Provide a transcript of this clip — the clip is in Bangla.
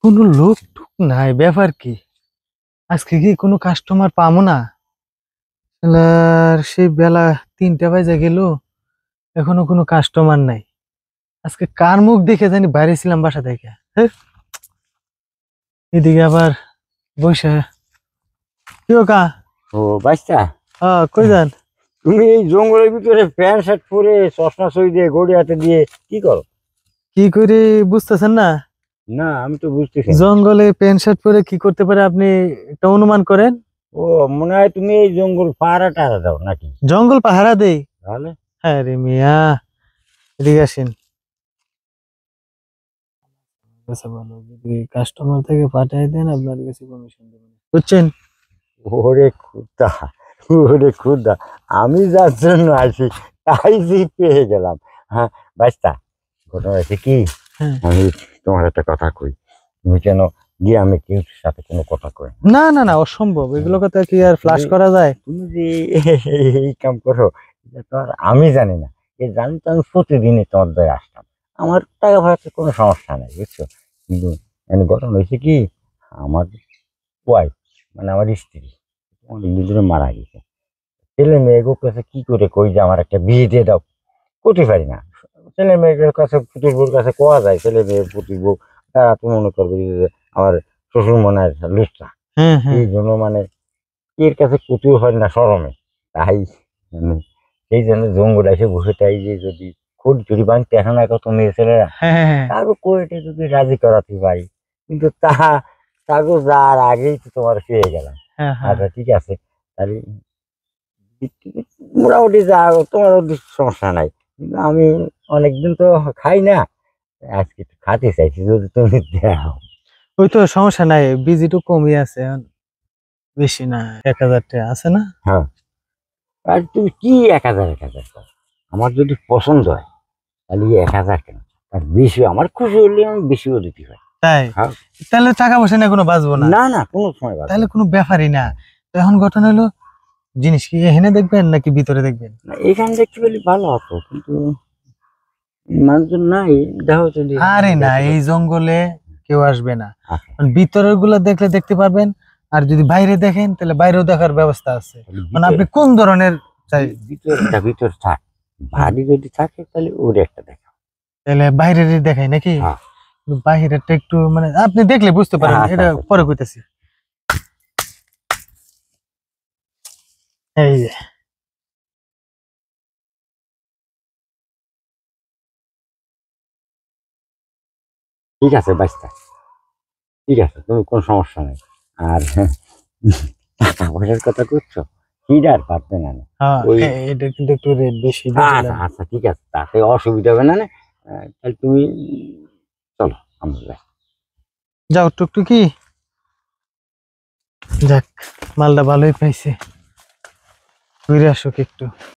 কোনো লোক টুক নাই, ব্যাপার কি? আজকে কি কোনো কাস্টমার পাবো না? সেই বেলা 3টা বাজে গেল, এখনো কোনো কাস্টমার নাই। আজকে কার মুখ দেখে জানি বাইরে ছিলাম বাসা থেকে। হ্যাঁ, এদিকে আবার বসে কি কা। ও বাচ্চা, হ্যাঁ, কই যান? তুমি এই জঙ্গলের ভিতরে প্যান্ট শার্ট পরে চশমা সই দিয়ে গড়ি হাতে দিয়ে কি করো? কি করে বুঝতেছেন না? না, আমি তো বুঝতেছি না। জঙ্গলে প্যান্ট শার্ট পরে কি করতে পারে আপনি একটা অনুমান করেন? ও, মনে হয় তুমি এই জঙ্গল পাহারা টাহারা দাও নাকি? জঙ্গল পাহারা দেই? তাহলে হ্যাঁ রে মিয়া, এদিকে আসেন। আচ্ছা, ভালো, যদি কাস্টমার থেকে পাঠাই দেন আপনার কাছে কমিশন দেবেন, বুঝছেন? ওরে খুদা, ওরে খুদা, আমি যার জন্য আসি তাই যে পেয়ে গেলাম। হ্যাঁ বাচ্চা, ঘটনা হয়েছে কি, হ্যাঁ। আমি তোমার একটা কথা কই। তুমি কেন গিয়ে আমি কেউ সাথে কোনো কথা কই না। না না না, অসম্ভব, এগুলো কথা কি আর ফ্লাশ করা যায়? তুমি যে এই কাম করো, এটা তো আর আমি জানি না। এ জানি তো আমি প্রতিদিনই তোমার দ্বারা আসতাম। আমার টাকা পয়সার কোনো সমস্যা নেই, বুঝছো। কিন্তু ঘটনা হয়েছে কি, আমার ওয়াইফ মানে আমার স্ত্রী অনেকদিন ধরে মারা গেছে। ছেলে মেয়েগুলোর কাছে কি করে কই যে আমার একটা বিয়ে দিয়ে দাও, করতে পারি না। ছেলে মেয়েদের কাছে পুতুল বউর কাছে কোয়া যায়, ছেলে মেয়ে পুতুল বউ তারা তো মনে করবে যে আমার শ্বশুর মনে হয় লুচ্চা। হ্যাঁ হ্যাঁ। এই জন্য মানে এর কাছে কুতুই হয় না শরমে। তাই মানে সেই জন্য জঙ্গল এসে বসে তাই যে যদি খুঁড়ি চুরি ভাঙতে এখন কত মেয়ে ছেলেরা হ্যাঁ হ্যাঁ হ্যাঁ। তারও কোয়েটে যদি রাজি করাতে পারি, কিন্তু তাকে যার আগেই তো তোমার পেয়ে গেলাম। হ্যাঁ হ্যাঁ। আচ্ছা ঠিক আছে, তাহলে মোটামুটি যা তোমার ওদের সমস্যা নাই, কিন্তু আমি অনেকদিন তো খাই না, আজকে একটু খাতে চাইছি যদি তুমি দাও। ওই তো সমস্যা নাই, বিজি তো কমই আছে এখন, বেশি না, 1000 টাকা আছে না? হ্যাঁ, আর তুমি কি 1000 করো? আমার যদি পছন্দ হয় তাহলে 1000 কেন, আর বেশি আমার খুশি হলে আমি বেশিও দিতে হয়। তাই? হ্যাঁ। তাহলে টাকা পয়সা নিয়ে কোনো বাঁচবো না? না না, কোনো সময় বাদ তাহলে কোনো ব্যাপারই না। তো এখন ঘটনা হলো, জিনিস কি এখানে দেখবেন নাকি ভিতরে দেখবেন? না, এখানে দেখতে পেলে ভালো হতো, কিন্তু মানুষজন নাই, দেখো যদি। আরে না, এই জঙ্গলে কেউ আসবে না। আচ্ছা, কারণ ভিতরের গুলা দেখলে দেখতে পারবেন, আর যদি বাইরে দেখেন তাহলে বাইরেও দেখার ব্যবস্থা আছে। মানে আপনি কোন ধরনের চাই? ভিতর থাক, ভারী যদি থাকে তাহলে ওর একটা দেখা। তাহলে বাইরেরই দেখাই নাকি? হ্যাঁ। কিন্তু বাইরেরটা একটু মানে আপনি দেখলে বুঝতে পারেন, আচ্ছা, এটা আচ্ছা। পরে কইতেছি। এই যে, ঠিক আছে বাচ্চা, ঠিক আছে, তুমি কোনো সমস্যা নেই। আর টাকা পয়সার কথা করছো, হিডার পারবে না না। হ্যাঁ, ওই এটা কিন্তু একটু রেট বেশি আচ্ছা বুঝলেন। আচ্ছা, ঠিক আছে, তাতে অসুবিধা হবে না না। তাহলে তুমি চলো আমরা যাই। যাও টুকটুকি, যাক, মালটা ভালোই পাইছে, ঘুরে আসুক একটু।